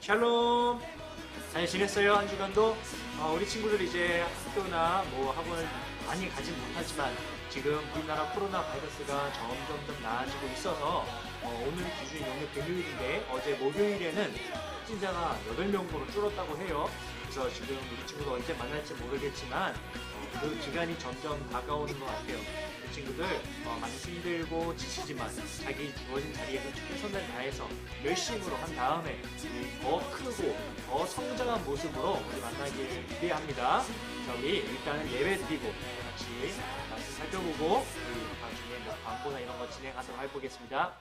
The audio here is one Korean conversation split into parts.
샬롬. 잘 지냈어요? 한 주간도? 우리 친구들 이제 학교나 뭐 학원을 많이 가진 못하지만 지금 우리나라 코로나 바이러스가 점점 나아지고 있어서 오늘 기준이 영역 금요일인데 어제 목요일에는 확진자가 8명으로 줄었다고 해요. 그래서 지금 우리 친구가 언제 만날지 모르겠지만 그 기간이 점점 다가오는 것 같아요. 우리 친구들 많이 힘들고 지치지만 자기 주어진 자리에서 최선을 다해서 열심으로 한 다음에 더 크고 더 성장한 모습으로 우리 만나길 기대합니다. 저희 일단은 예배 드리고 같이 말씀 살펴보고 나중에 뭐 광고나 이런 거 진행하도록 해보겠습니다.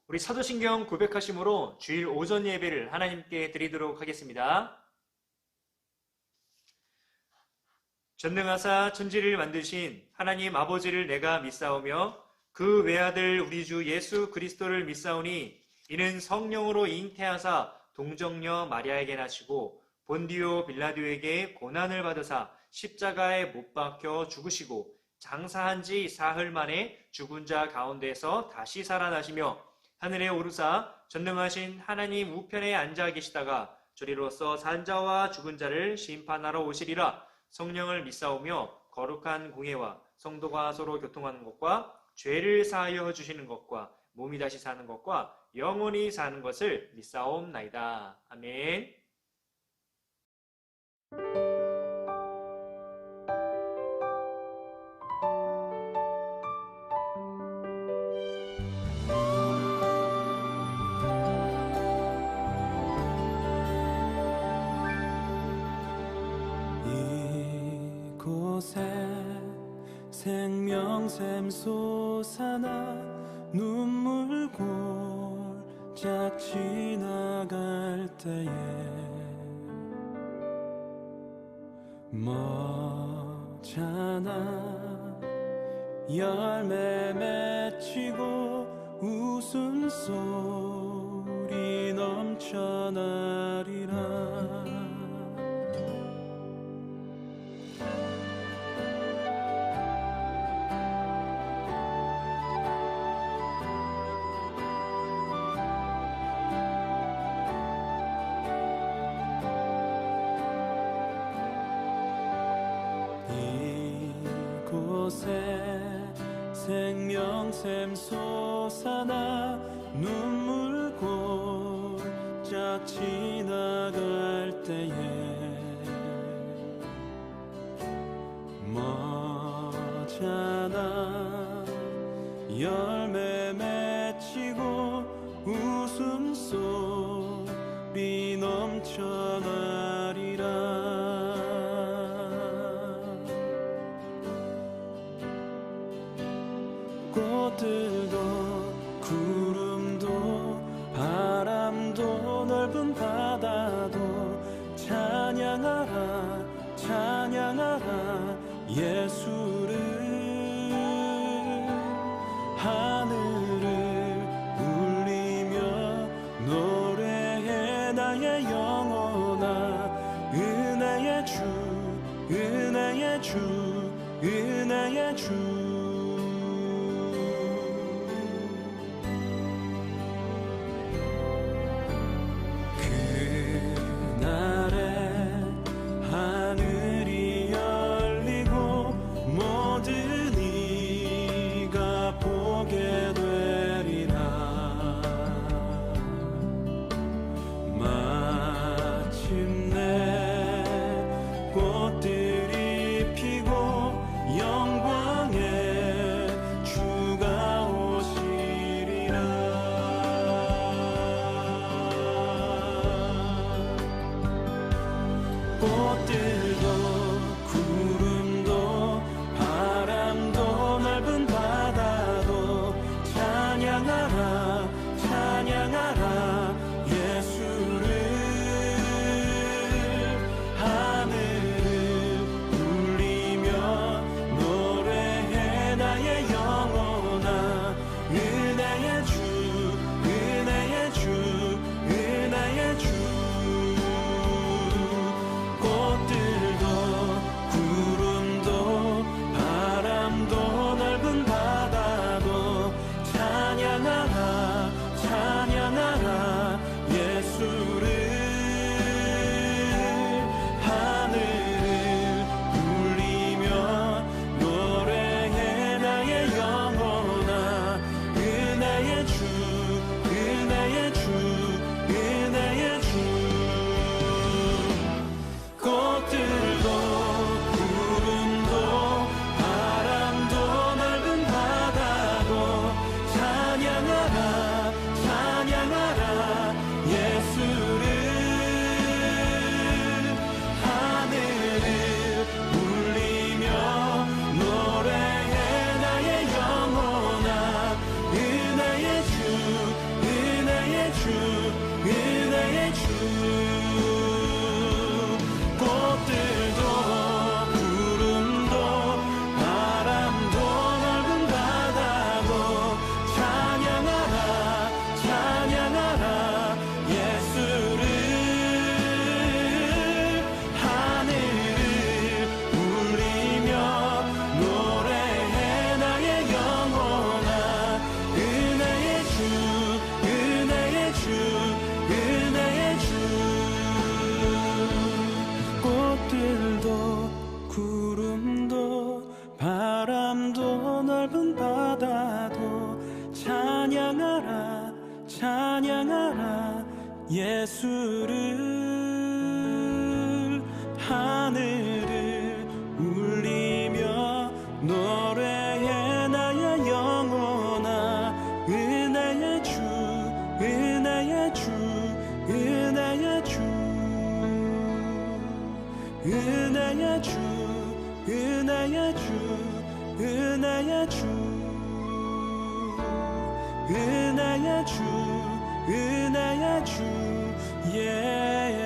우리 사도신경 고백하심으로 주일 오전 예배를 하나님께 드리도록 하겠습니다. 전능하사 천지를 만드신 하나님 아버지를 내가 믿사오며 그 외아들 우리 주 예수 그리스도를 믿사오니 이는 성령으로 잉태하사 동정녀 마리아에게 나시고 본디오 빌라도에게 고난을 받으사 십자가에 못 박혀 죽으시고 장사한 지 사흘 만에 죽은 자 가운데서 다시 살아나시며 하늘에 오르사 전능하신 하나님 우편에 앉아 계시다가 저리로서 산자와 죽은 자를 심판하러 오시리라. 성령을 믿사오며 거룩한 공예와 성도가 서로 교통하는 것과 죄를 사하여 주시는 것과 몸이 다시 사는 것과 영원히 사는 것을 믿사옵나이다. 아멘. 생명샘 솟아나 눈물 골짝 지나갈 때에 머잖아 열매 맺히고 웃음소리 넘쳐나리라. 생명샘 솟아나 눈물 골짝 지나갈 때에 머잖아 열매 맺히고 웃음소리 넘쳐나리라. 꽃들도 구름도 바람도 넓은 바다도 찬양하라 찬양하라 예수를. 하늘을 울리며 노래해 나의 영혼아 은혜의 주 은혜의 주 은혜의 주. 찬양하라 찬양하라 예 예수를 하늘을 울리며 노래해 나의 영혼아 은혜의 주 은혜의 주 은혜의 주 꽃들도 구름도 바람도 넓은 바다도 찬양하라 찬양하라 예수를 하늘을 울리며 노래해 나의 영혼아 은혜의 주 은혜의 주 은혜의 주 꽃들도 구름도 바람도 넓은 바다도 찬양하라 찬양하라 예수를 하늘을 울리며 노래해 나의 영혼아 은혜의 주 은혜의 주 은혜의 주 꽃들도 구름도 바람도 넓은 바다도 찬양하라 찬양하라 예수를 하늘을 울리며 노래해 나의 영혼아 은혜의 주 은혜의 주 은혜의 주 은혜의 주 은혜의 주 은혜의 주 은혜의 주 은혜의 주 예수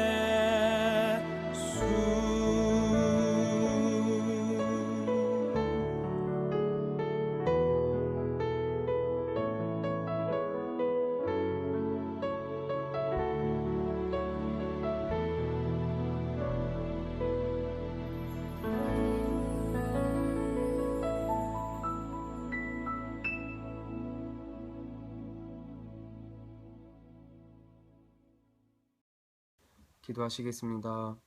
기도하시겠습니다.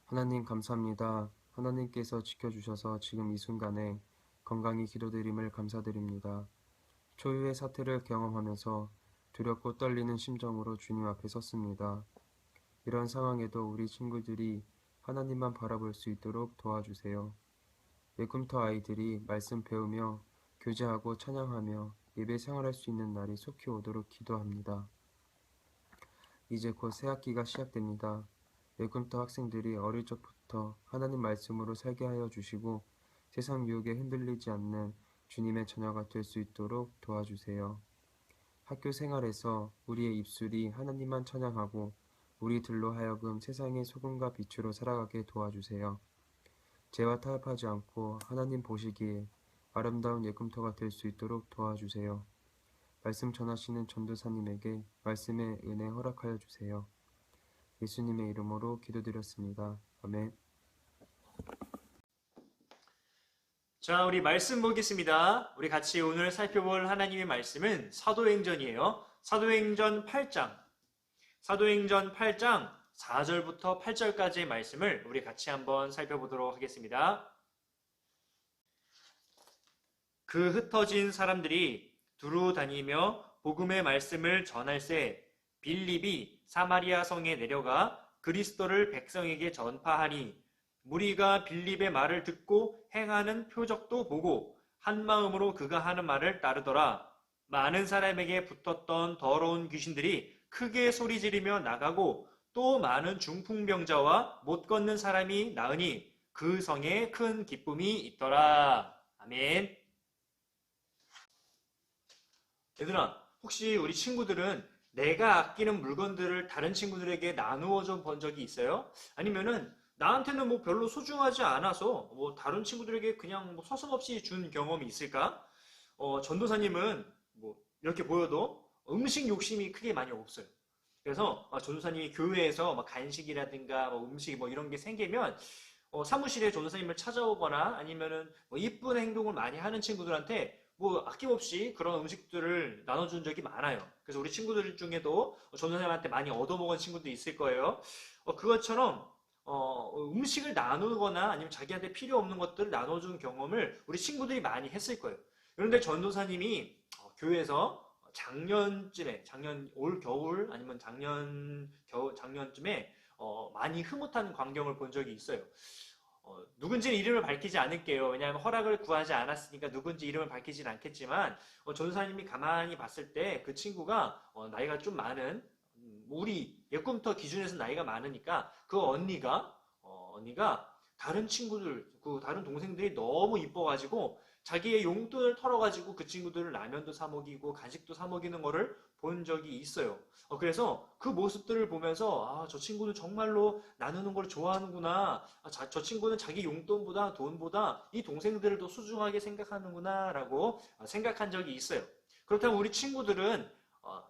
하나님 감사합니다. 하나님께서 지켜주셔서 지금 이 순간에 건강히 기도드림을 감사드립니다. 초유의 사태를 경험하면서 두렵고 떨리는 심정으로 주님 앞에 섰습니다. 이런 상황에도 우리 친구들이 하나님만 바라볼 수 있도록 도와주세요. 예꿈터 아이들이 말씀 배우며 교제하고 찬양하며 예배 생활할 수 있는 날이 속히 오도록 기도합니다. 이제 곧 새학기가 시작됩니다. 예꿈터 학생들이 어릴 적부터 하나님 말씀으로 살게 하여 주시고 세상 유혹에 흔들리지 않는 주님의 자녀가 될 수 있도록 도와주세요. 학교 생활에서 우리의 입술이 하나님만 찬양하고 우리들로 하여금 세상의 소금과 빛으로 살아가게 도와주세요. 죄와 타협하지 않고 하나님 보시기에 아름다운 예꿈터가 될 수 있도록 도와주세요. 말씀 전하시는 전도사님에게 말씀의 은혜 허락하여 주세요. 예수님의 이름으로 기도드렸습니다. 아멘. 자, 우리 말씀 보겠습니다. 우리 같이 오늘 살펴볼 하나님의 말씀은 사도행전이에요. 사도행전 8장 4절부터 8절까지의 말씀을 우리 같이 한번 살펴보도록 하겠습니다. 그 흩어진 사람들이 두루 다니며 복음의 말씀을 전할새 빌립이 사마리아 성에 내려가 그리스도를 백성에게 전파하니 무리가 빌립의 말을 듣고 행하는 표적도 보고 한 마음으로 그가 하는 말을 따르더라. 많은 사람에게 붙었던 더러운 귀신들이 크게 소리 지르며 나가고 또 많은 중풍병자와 못 걷는 사람이 나으니 그 성에 큰 기쁨이 있더라. 아멘. 얘들아, 혹시 우리 친구들은 내가 아끼는 물건들을 다른 친구들에게 나누어 줘 본 적이 있어요? 아니면은 나한테는 뭐 별로 소중하지 않아서 뭐 다른 친구들에게 그냥 뭐 서슴없이 준 경험이 있을까? 전도사님은 뭐 이렇게 보여도 음식 욕심이 크게 많이 없어요. 그래서 전도사님이 교회에서 뭐 간식이라든가 뭐 음식 뭐 이런 게 생기면 사무실에 전도사님을 찾아오거나 아니면은 뭐 이쁜 행동을 많이 하는 친구들한테 뭐 아낌없이 그런 음식들을 나눠준 적이 많아요. 그래서 우리 친구들 중에도 전도사님한테 많이 얻어먹은 친구도 있을 거예요. 그것처럼 음식을 나누거나 아니면 자기한테 필요 없는 것들을 나눠준 경험을 우리 친구들이 많이 했을 거예요. 그런데 전도사님이 교회에서 올 겨울 아니면 작년쯤에 많이 흐뭇한 광경을 본 적이 있어요. 누군지는 이름을 밝히지 않을게요. 왜냐하면 허락을 구하지 않았으니까 누군지 이름을 밝히진 않겠지만 전도사님이 가만히 봤을 때 그 친구가 나이가 좀 많은 우리 예꿈터 기준에서 나이가 많으니까 그 언니가 다른 친구들, 그 다른 동생들이 너무 이뻐가지고 자기의 용돈을 털어가지고 그 친구들을 라면도 사 먹이고 간식도 사 먹이는 거를 본 적이 있어요. 그래서 그 모습들을 보면서 저 친구는 정말로 나누는 걸 좋아하는구나. 저 친구는 자기 용돈보다 돈보다 이 동생들을 더 소중하게 생각하는구나 라고 생각한 적이 있어요. 그렇다면 우리 친구들은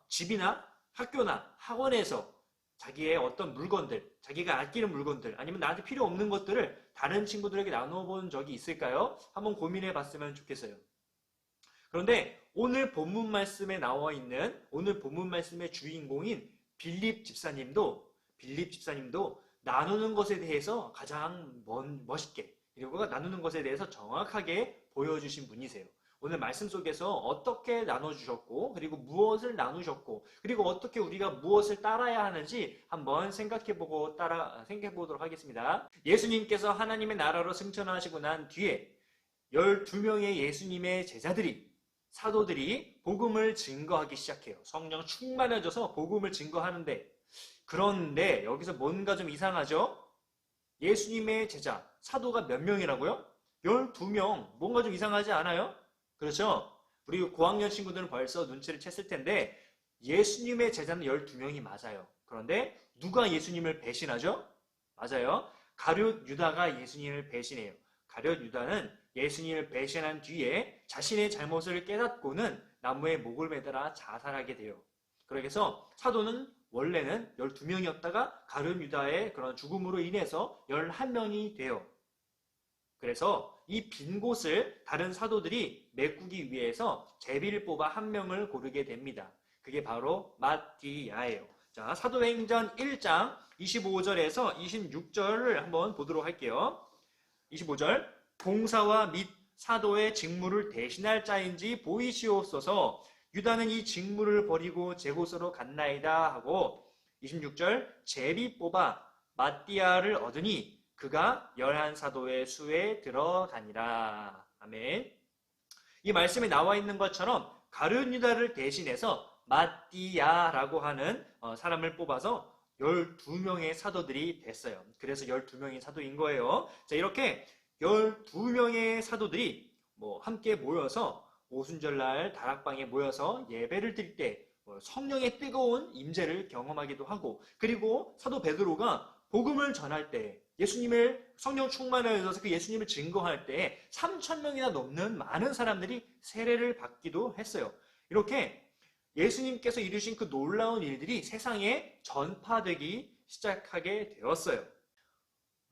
집이나 학교나 학원에서 자기의 어떤 물건들, 자기가 아끼는 물건들, 아니면 나한테 필요 없는 것들을 다른 친구들에게 나눠본 적이 있을까요? 한번 고민해 봤으면 좋겠어요. 그런데 오늘 본문 말씀에 나와 있는, 오늘 본문 말씀의 주인공인 빌립 집사님도 나누는 것에 대해서 가장 멋있게, 그리고 나누는 것에 대해서 정확하게 보여주신 분이세요. 오늘 말씀 속에서 어떻게 나눠주셨고, 그리고 무엇을 나누셨고, 그리고 어떻게 우리가 무엇을 따라야 하는지 한번 생각해보도록 하겠습니다. 예수님께서 하나님의 나라로 승천하시고 난 뒤에 12명의 예수님의 제자들이, 사도들이 복음을 증거하기 시작해요. 성령 충만해져서 복음을 증거하는데, 그런데 여기서 뭔가 좀 이상하죠? 예수님의 제자, 사도가 몇 명이라고요? 12명. 뭔가 좀 이상하지 않아요? 그렇죠? 우리 고학년 친구들은 벌써 눈치를 챘을 텐데 예수님의 제자는 12명이 맞아요. 그런데 누가 예수님을 배신하죠? 맞아요. 가룟 유다가 예수님을 배신해요. 가룟 유다는 예수님을 배신한 뒤에 자신의 잘못을 깨닫고는 나무에 목을 매달아 자살하게 돼요. 그래서 사도는 원래는 12명이었다가 가룟 유다의 그런 죽음으로 인해서 11명이 돼요. 그래서 이 빈 곳을 다른 사도들이 메꾸기 위해서 제비를 뽑아 한 명을 고르게 됩니다. 그게 바로 마띠아예요. 자, 사도행전 1장 25절에서 26절을 한번 보도록 할게요. 25절, 봉사와 및 사도의 직무를 대신할 자인지 보이시옵소서. 유다는 이 직무를 버리고 제 곳으로 갔나이다 하고, 26절, 제비 뽑아 마띠아를 얻으니 그가 11사도의 수에 들어가니라. 아멘. 이 말씀에 나와 있는 것처럼 가룟 유다를 대신해서 마띠아라고 하는 사람을 뽑아서 12명의 사도들이 됐어요. 그래서 12명의 사도인 거예요. 자, 이렇게 12명의 사도들이 함께 모여서 오순절날 다락방에 모여서 예배를 드릴 때 성령의 뜨거운 임재를 경험하기도 하고, 그리고 사도 베드로가 복음을 전할 때, 예수님을 성령 충만하여서 그 예수님을 증거할 때 3,000명이나 넘는 많은 사람들이 세례를 받기도 했어요. 이렇게 예수님께서 이루신 그 놀라운 일들이 세상에 전파되기 시작하게 되었어요.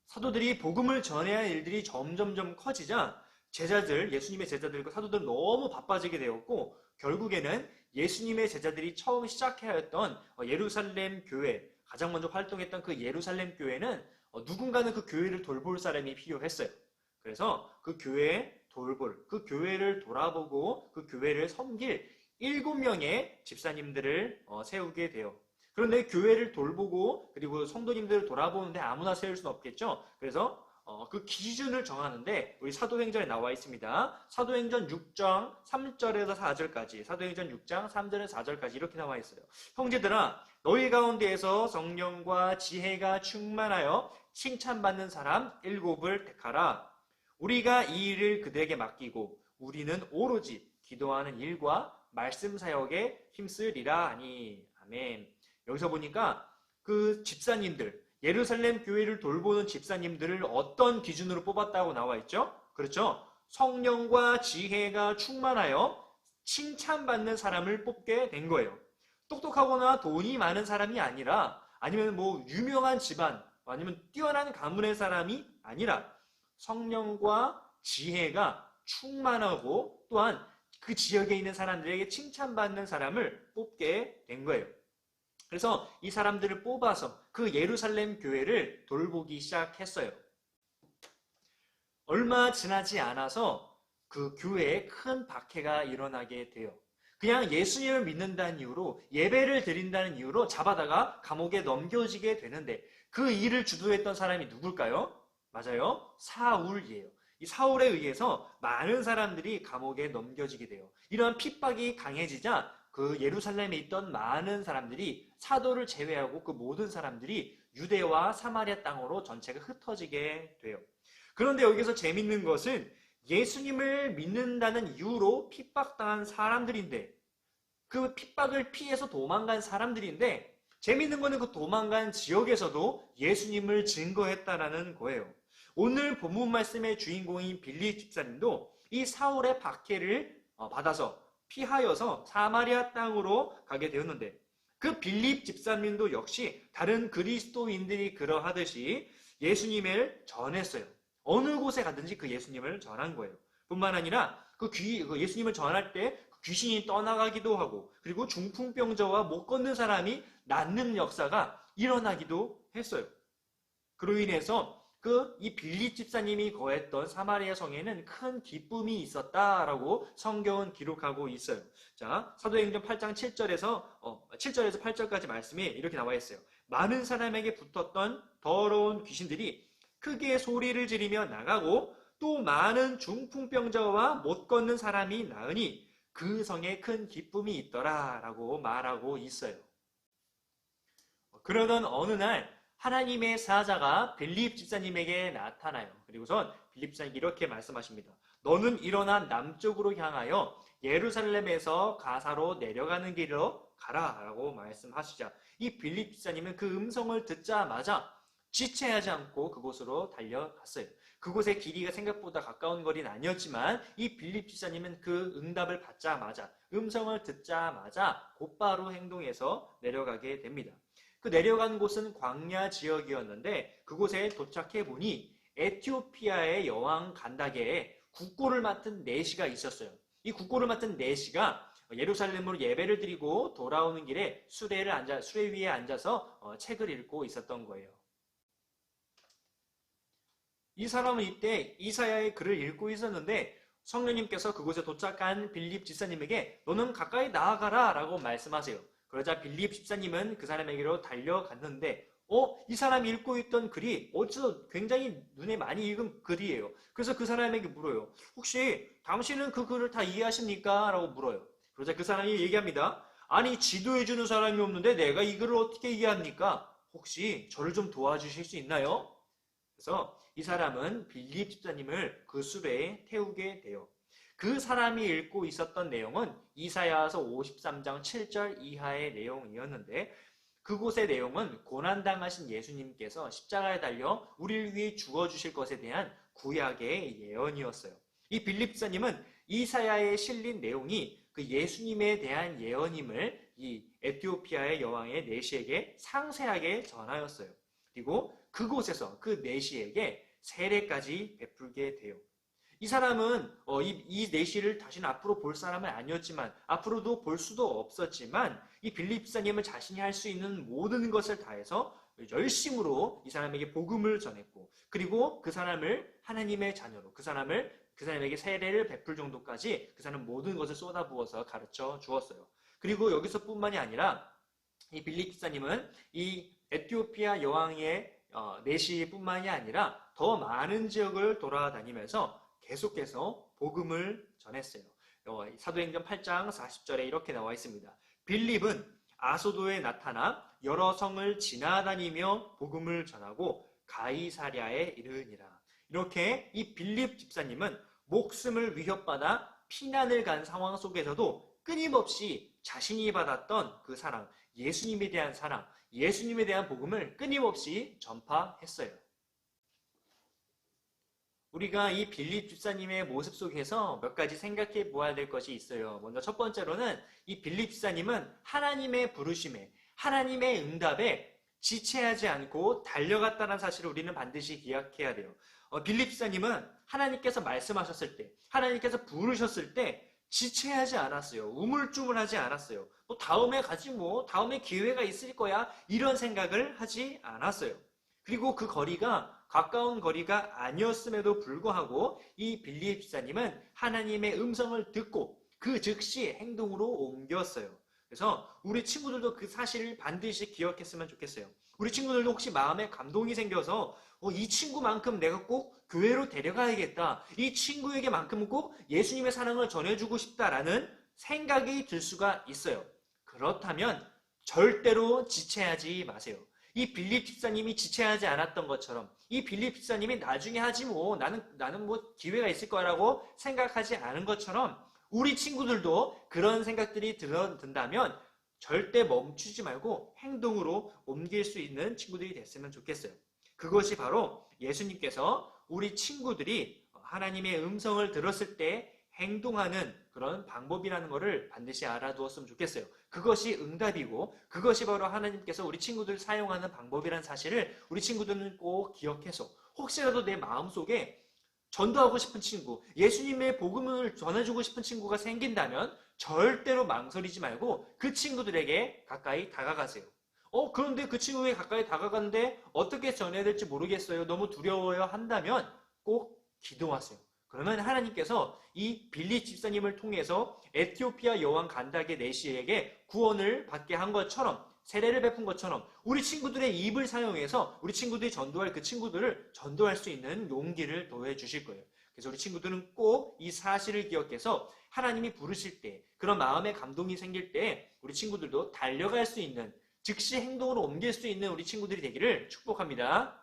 사도들이 복음을 전해야 할 일들이 점점점 커지자 예수님의 제자들과 사도들은 너무 바빠지게 되었고, 결국에는 예수님의 제자들이 처음 시작해야 했던 예루살렘 교회, 가장 먼저 활동했던 그 예루살렘 교회는 누군가는 그 교회를 돌볼 사람이 필요했어요. 그래서 그 교회를 돌아보고 그 교회를 섬길 7명의 집사님들을 세우게 돼요. 그런데 교회를 돌보고 그리고 성도님들을 돌아보는데 아무나 세울 수는 없겠죠. 그래서 그 기준을 정하는데 우리 사도행전에 나와 있습니다. 사도행전 6장 3절에서 4절까지, 사도행전 6장 3절에서 4절까지 이렇게 나와 있어요. 형제들아, 너희 가운데에서 성령과 지혜가 충만하여 칭찬받는 사람 7을 택하라. 우리가 이 일을 그들에게 맡기고 우리는 오로지 기도하는 일과 말씀 사역에 힘쓰리라 하니. 아멘. 여기서 보니까 그 집사님들, 예루살렘 교회를 돌보는 집사님들을 어떤 기준으로 뽑았다고 나와 있죠? 그렇죠? 성령과 지혜가 충만하여 칭찬받는 사람을 뽑게 된 거예요. 똑똑하거나 돈이 많은 사람이 아니라, 아니면 유명한 집안, 아니면 뛰어난 가문의 사람이 아니라 성령과 지혜가 충만하고 또한 그 지역에 있는 사람들에게 칭찬받는 사람을 뽑게 된 거예요. 그래서 이 사람들을 뽑아서 그 예루살렘 교회를 돌보기 시작했어요. 얼마 지나지 않아서 그 교회에 큰 박해가 일어나게 돼요. 그냥 예수님을 믿는다는 이유로, 예배를 드린다는 이유로 잡아다가 감옥에 넘겨지게 되는데, 그 일을 주도했던 사람이 누굴까요? 맞아요. 사울이에요. 이 사울에 의해서 많은 사람들이 감옥에 넘겨지게 돼요. 이러한 핍박이 강해지자 그 예루살렘에 있던 많은 사람들이, 사도를 제외하고 그 모든 사람들이 유대와 사마리아 땅으로 전체가 흩어지게 돼요. 그런데 여기서 재밌는 것은 예수님을 믿는다는 이유로 핍박당한 사람들인데, 그 핍박을 피해서 도망간 사람들인데, 재밌는 거는 그 도망간 지역에서도 예수님을 증거했다라는 거예요. 오늘 본문 말씀의 주인공인 빌립 집사님도 이 사울의 박해를 받아서 피하여서 사마리아 땅으로 가게 되었는데, 그 빌립 집사님도 역시 다른 그리스도인들이 그러하듯이 예수님을 전했어요. 어느 곳에 가든지 그 예수님을 전한 거예요. 뿐만 아니라 그 예수님을 전할 때 귀신이 떠나가기도 하고, 그리고 중풍병자와 못 걷는 사람이 낫는 역사가 일어나기도 했어요. 그로 인해서 이 빌립 집사님이 거했던 사마리아 성에는 큰 기쁨이 있었다라고 성경은 기록하고 있어요. 자, 사도행전 8장 7절에서 8절까지 말씀이 이렇게 나와 있어요. 많은 사람에게 붙었던 더러운 귀신들이 크게 소리를 지르며 나가고, 또 많은 중풍병자와 못 걷는 사람이 나으니 그 성에 큰 기쁨이 있더라라고 말하고 있어요. 그러던 어느 날 하나님의 사자가 빌립 집사님에게 나타나요. 그리고선 빌립 집사님이 이렇게 말씀하십니다. 너는 일어나 남쪽으로 향하여 예루살렘에서 가사로 내려가는 길로 가라라고 말씀하시자, 이 빌립 집사님은 그 음성을 듣자마자 지체하지 않고 그곳으로 달려갔어요. 그곳의 길이가 생각보다 가까운 거리는 아니었지만 이 빌립 집사님은 그 응답을 받자마자, 음성을 듣자마자 곧바로 행동해서 내려가게 됩니다. 그 내려간 곳은 광야 지역이었는데, 그곳에 도착해 보니 에티오피아의 여왕 간다게에 국고를 맡은 내시가 있었어요. 이 국고를 맡은 내시가 예루살렘으로 예배를 드리고 돌아오는 길에 수레 위에 앉아서 책을 읽고 있었던 거예요. 이 사람은 이때 이사야의 글을 읽고 있었는데, 성령님께서 그곳에 도착한 빌립 집사님에게 너는 가까이 나아가라 라고 말씀하세요. 그러자 빌립 집사님은 그 사람에게로 달려갔는데, 이 사람이 읽고 있던 글이 어째서 굉장히 눈에 많이 읽은 글이에요. 그래서 그 사람에게 물어요. 혹시 당신은 그 글을 다 이해하십니까? 라고 물어요. 그러자 그 사람이 얘기합니다. 아니, 지도해주는 사람이 없는데 내가 이 글을 어떻게 이해합니까? 혹시 저를 좀 도와주실 수 있나요? 그래서 이 사람은 빌립 집사님을 그 수레에 태우게 돼요. 그 사람이 읽고 있었던 내용은 이사야서 53장 7절 이하의 내용이었는데, 그곳의 내용은 고난당하신 예수님께서 십자가에 달려 우리를 위해 죽어주실 것에 대한 구약의 예언이었어요. 이 빌립 집사님은 이사야에 실린 내용이 그 예수님에 대한 예언임을 이 에티오피아의 여왕의 내시에게 상세하게 전하였어요. 그리고 그곳에서 그 내시에게 세례까지 베풀게 돼요. 이 사람은 이 내시를 다시는 앞으로 볼 사람은 아니었지만, 앞으로도 볼 수도 없었지만, 이 빌립 집사님은 자신이 할 수 있는 모든 것을 다해서 열심으로 이 사람에게 복음을 전했고, 그리고 그 사람을 하나님의 자녀로, 그 사람에게 세례를 베풀 정도까지 그 사람 모든 것을 쏟아부어서 가르쳐 주었어요. 그리고 여기서뿐만이 아니라 이 빌립 집사님은 이 에티오피아 여왕의 내시뿐만이 아니라 더 많은 지역을 돌아다니면서 계속해서 복음을 전했어요. 사도행전 8장 40절에 이렇게 나와 있습니다. 빌립은 아소도에 나타나 여러 성을 지나다니며 복음을 전하고 가이사랴에 이르니라. 이렇게 이 빌립 집사님은 목숨을 위협받아 피난을 간 상황 속에서도 끊임없이 자신이 받았던 그 사랑, 예수님에 대한 사랑, 예수님에 대한 복음을 끊임없이 전파했어요. 우리가 이 빌립 집사님의 모습 속에서 몇 가지 생각해 보아야 될 것이 있어요. 먼저 첫 번째로는 이 빌립 집사님은 하나님의 부르심에, 하나님의 응답에 지체하지 않고 달려갔다는 사실을 우리는 반드시 기억해야 돼요. 빌립 집사님은 하나님께서 말씀하셨을 때, 하나님께서 부르셨을 때 지체하지 않았어요. 우물쭈물하지 않았어요. 뭐 다음에 가지 뭐 다음에 기회가 있을 거야 이런 생각을 하지 않았어요. 그리고 그 거리가 가까운 거리가 아니었음에도 불구하고 이 빌립 집사님은 하나님의 음성을 듣고 그 즉시 행동으로 옮겼어요. 그래서 우리 친구들도 그 사실을 반드시 기억했으면 좋겠어요. 우리 친구들도 혹시 마음에 감동이 생겨서 이 친구만큼 내가 꼭 교회로 데려가야겠다. 이 친구에게만큼은 꼭 예수님의 사랑을 전해주고 싶다라는 생각이 들 수가 있어요. 그렇다면 절대로 지체하지 마세요. 이 빌립 집사님이 지체하지 않았던 것처럼 이 빌립 집사님이 나중에 하지 뭐 나는 뭐 기회가 있을 거라고 생각하지 않은 것처럼 우리 친구들도 그런 생각들이 든다면 절대 멈추지 말고 행동으로 옮길 수 있는 친구들이 됐으면 좋겠어요. 그것이 바로 예수님께서 우리 친구들이 하나님의 음성을 들었을 때 행동하는 그런 방법이라는 것을 반드시 알아두었으면 좋겠어요. 그것이 응답이고 그것이 바로 하나님께서 우리 친구들 사용하는 방법이라는 사실을 우리 친구들은 꼭 기억해서 혹시라도 내 마음속에 전도하고 싶은 친구, 예수님의 복음을 전해주고 싶은 친구가 생긴다면 절대로 망설이지 말고 그 친구들에게 가까이 다가가세요. 그런데 그 친구에게 가까이 다가가는데 어떻게 전해야 될지 모르겠어요. 너무 두려워요 한다면 꼭 기도하세요. 그러면 하나님께서 이 빌립 집사님을 통해서 에티오피아 여왕 간다게 네시에게 구원을 받게 한 것처럼 세례를 베푼 것처럼 우리 친구들의 입을 사용해서 우리 친구들이 전도할 그 친구들을 전도할 수 있는 용기를 더해 주실 거예요. 그래서 우리 친구들은 꼭 이 사실을 기억해서 하나님이 부르실 때 그런 마음의 감동이 생길 때 우리 친구들도 달려갈 수 있는 즉시 행동으로 옮길 수 있는 우리 친구들이 되기를 축복합니다.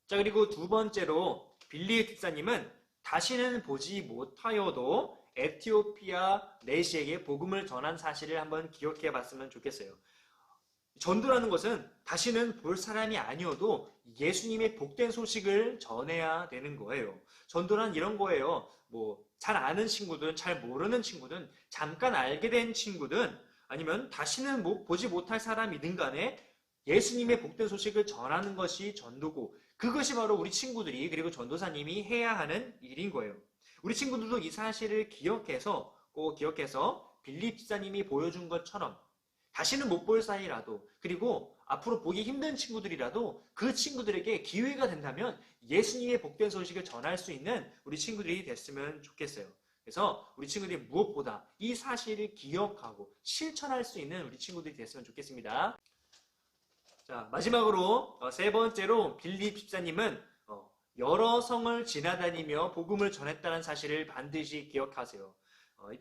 자, 그리고 두 번째로 빌립 집사님은 다시는 보지 못하여도 에티오피아 내시에게 복음을 전한 사실을 한번 기억해 봤으면 좋겠어요. 전도라는 것은 다시는 볼 사람이 아니어도 예수님의 복된 소식을 전해야 되는 거예요. 전도란 이런 거예요. 잘 아는 친구든 잘 모르는 친구든 잠깐 알게 된 친구든 아니면 다시는 보지 못할 사람이든 간에 예수님의 복된 소식을 전하는 것이 전도고 그것이 바로 우리 친구들이 그리고 전도사님이 해야 하는 일인 거예요. 우리 친구들도 이 사실을 꼭 기억해서 빌립 집사님이 보여준 것처럼 다시는 못 볼 사이라도 그리고 앞으로 보기 힘든 친구들이라도 그 친구들에게 기회가 된다면 예수님의 복된 소식을 전할 수 있는 우리 친구들이 됐으면 좋겠어요. 그래서 우리 친구들이 무엇보다 이 사실을 기억하고 실천할 수 있는 우리 친구들이 됐으면 좋겠습니다. 자, 마지막으로 세 번째로 빌립 집사님은 여러 성을 지나다니며 복음을 전했다는 사실을 반드시 기억하세요.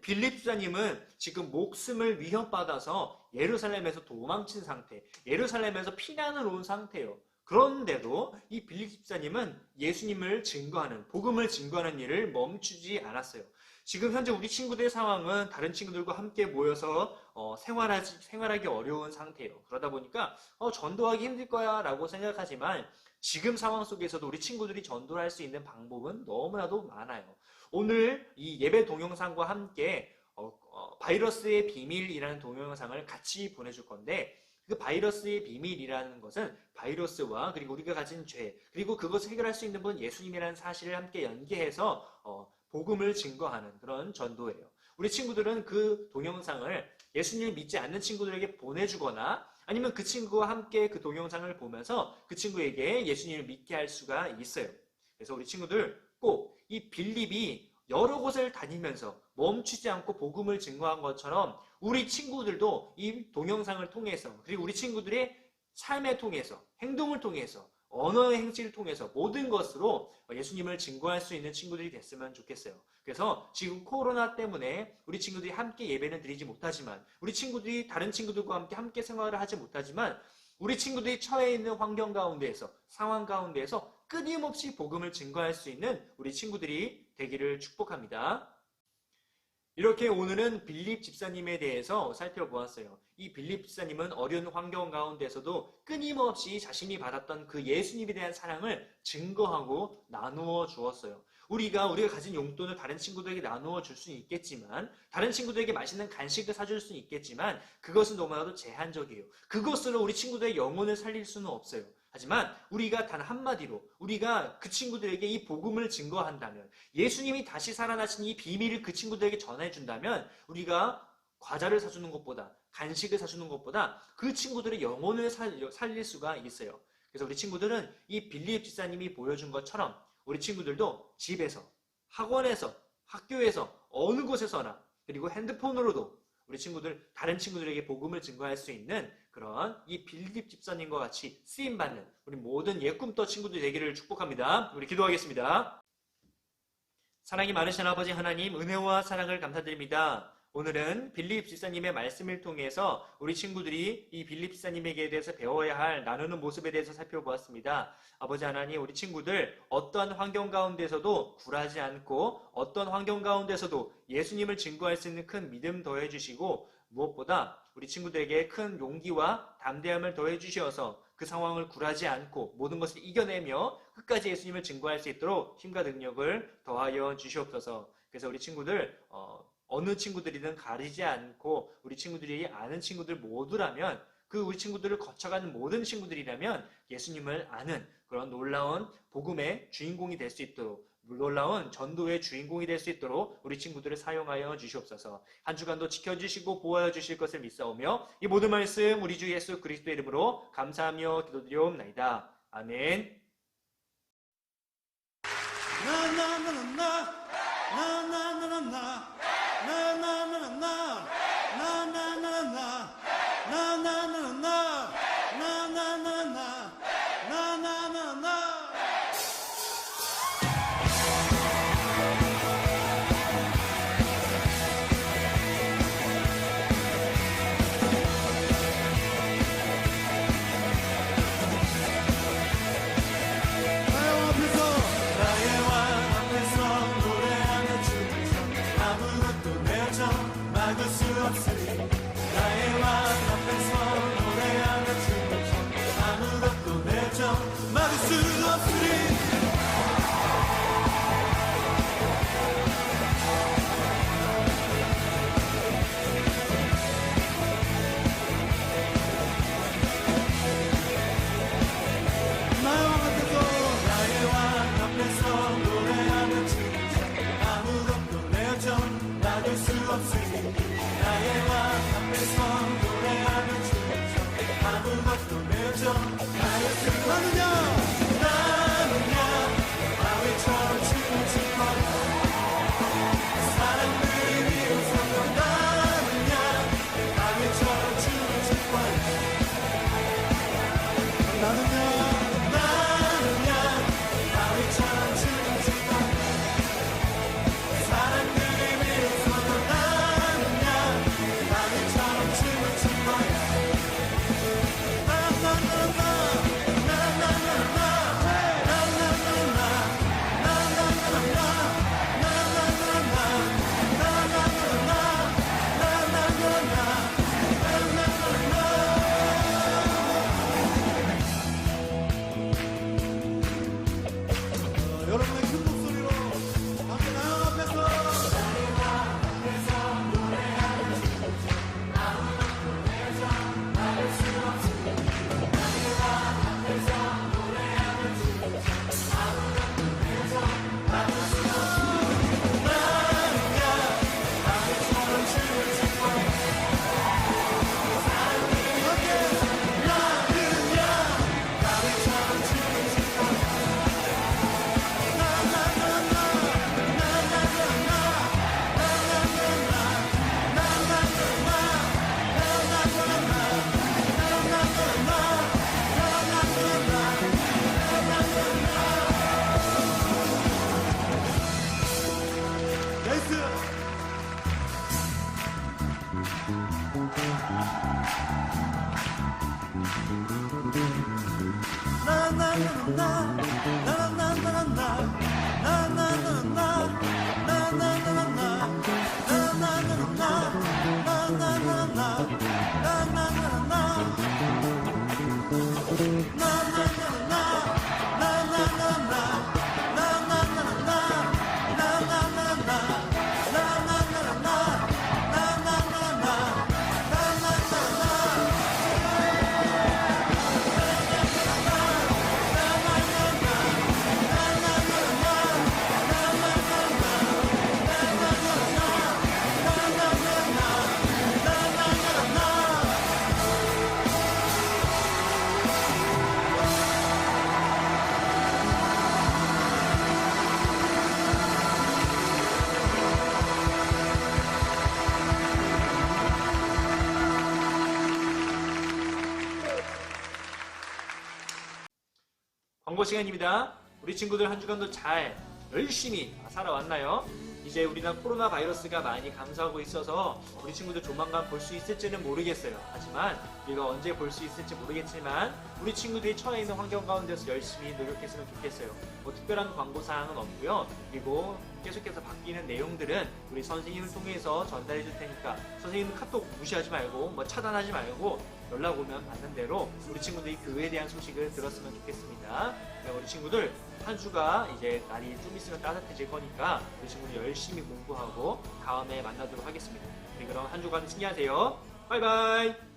빌립 집사님은 지금 목숨을 위협받아서 예루살렘에서 도망친 상태, 예루살렘에서 피난을 온 상태예요. 그런데도 이 빌립 집사님은 예수님을 증거하는, 복음을 증거하는 일을 멈추지 않았어요. 지금 현재 우리 친구들의 상황은 다른 친구들과 함께 모여서 생활하기 어려운 상태예요. 그러다 보니까 전도하기 힘들 거야 라고 생각하지만 지금 상황 속에서도 우리 친구들이 전도를 할 수 있는 방법은 너무나도 많아요. 오늘 이 예배 동영상과 함께 바이러스의 비밀이라는 동영상을 같이 보내줄 건데 그 바이러스의 비밀이라는 것은 바이러스와 그리고 우리가 가진 죄 그리고 그것을 해결할 수 있는 분 예수님이라는 사실을 함께 연계해서 복음을 증거하는 그런 전도예요. 우리 친구들은 그 동영상을 예수님을 믿지 않는 친구들에게 보내주거나 아니면 그 친구와 함께 그 동영상을 보면서 그 친구에게 예수님을 믿게 할 수가 있어요. 그래서 우리 친구들 꼭 이 빌립이 여러 곳을 다니면서 멈추지 않고 복음을 증거한 것처럼 우리 친구들도 이 동영상을 통해서 그리고 우리 친구들의 삶을 통해서 행동을 통해서 언어의 행실을 통해서 모든 것으로 예수님을 증거할 수 있는 친구들이 됐으면 좋겠어요. 그래서 지금 코로나 때문에 우리 친구들이 함께 예배는 드리지 못하지만 우리 친구들이 다른 친구들과 함께 생활을 하지 못하지만 우리 친구들이 처해 있는 환경 가운데에서 상황 가운데에서 끊임없이 복음을 증거할 수 있는 우리 친구들이 되기를 축복합니다. 이렇게 오늘은 빌립 집사님에 대해서 살펴보았어요. 이 빌립 집사님은 어려운 환경 가운데서도 끊임없이 자신이 받았던 그 예수님에 대한 사랑을 증거하고 나누어 주었어요. 우리가 가진 용돈을 다른 친구들에게 나누어 줄 수는 있겠지만 다른 친구들에게 맛있는 간식을 사줄 수는 있겠지만 그것은 너무나도 제한적이에요. 그것으로 우리 친구들의 영혼을 살릴 수는 없어요. 하지만 우리가 단 한마디로 우리가 그 친구들에게 이 복음을 증거한다면, 예수님이 다시 살아나신 이 비밀을 그 친구들에게 전해준다면, 우리가 과자를 사주는 것보다, 간식을 사주는 것보다 그 친구들의 영혼을 살릴 수가 있어요. 그래서 우리 친구들은 이 빌립 집사님이 보여준 것처럼 우리 친구들도 집에서, 학원에서, 학교에서, 어느 곳에서나, 그리고 핸드폰으로도 우리 친구들, 다른 친구들에게 복음을 증거할 수 있는 그런 이 빌립 집사님과 같이 쓰임받는 우리 모든 예꿈떠 친구들 되기를 축복합니다. 우리 기도하겠습니다. 사랑이 많으신 아버지 하나님, 은혜와 사랑을 감사드립니다. 오늘은 빌립 집사님의 말씀을 통해서 우리 친구들이 이 빌립 집사님에게 대해서 배워야 할 나누는 모습에 대해서 살펴보았습니다. 아버지 하나님, 우리 친구들 어떠한 환경 가운데서도 굴하지 않고 어떤 환경 가운데서도 예수님을 증거할 수 있는 큰 믿음 더해 주시고, 무엇보다 우리 친구들에게 큰 용기와 담대함을 더해 주시어서 그 상황을 굴하지 않고 모든 것을 이겨내며 끝까지 예수님을 증거할 수 있도록 힘과 능력을 더하여 주시옵소서. 그래서 우리 친구들 어느 친구들이든 가리지 않고 우리 친구들이 아는 친구들 모두라면, 그 우리 친구들을 거쳐가는 모든 친구들이라면 예수님을 아는 그런 놀라운 복음의 주인공이 될 수 있도록, 놀라운 전도의 주인공이 될 수 있도록 우리 친구들을 사용하여 주시옵소서. 한 주간도 지켜주시고 보호하여 주실 것을 믿사오며 이 모든 말씀 우리 주 예수 그리스도의 이름으로 감사하며 기도드리옵나이다. 아멘. 경고 시간입니다. 우리 친구들 한 주간도 잘 열심히 살아왔나요? 이제 우리나라 코로나 바이러스가 많이 감소하고 있어서 우리 친구들 조만간 볼 수 있을지는 모르겠어요. 하지만 우리가 언제 볼 수 있을지 모르겠지만 우리 친구들이 처해 있는 환경 가운데서 열심히 노력했으면 좋겠어요. 뭐 특별한 광고사항은 없고요. 그리고 계속해서 바뀌는 내용들은 우리 선생님을 통해서 전달해 줄 테니까 선생님 카톡 무시하지 말고 뭐 차단하지 말고 연락 오면 받는 대로 우리 친구들이 교회에 대한 소식을 들었으면 좋겠습니다. 우리 친구들 한 주가 이제 날이 좀 있으면 따뜻해질 거니까 우리 친구들 열심히 공부하고 다음에 만나도록 하겠습니다. 우리 그럼 한 주간 신기하세요. 바이바이.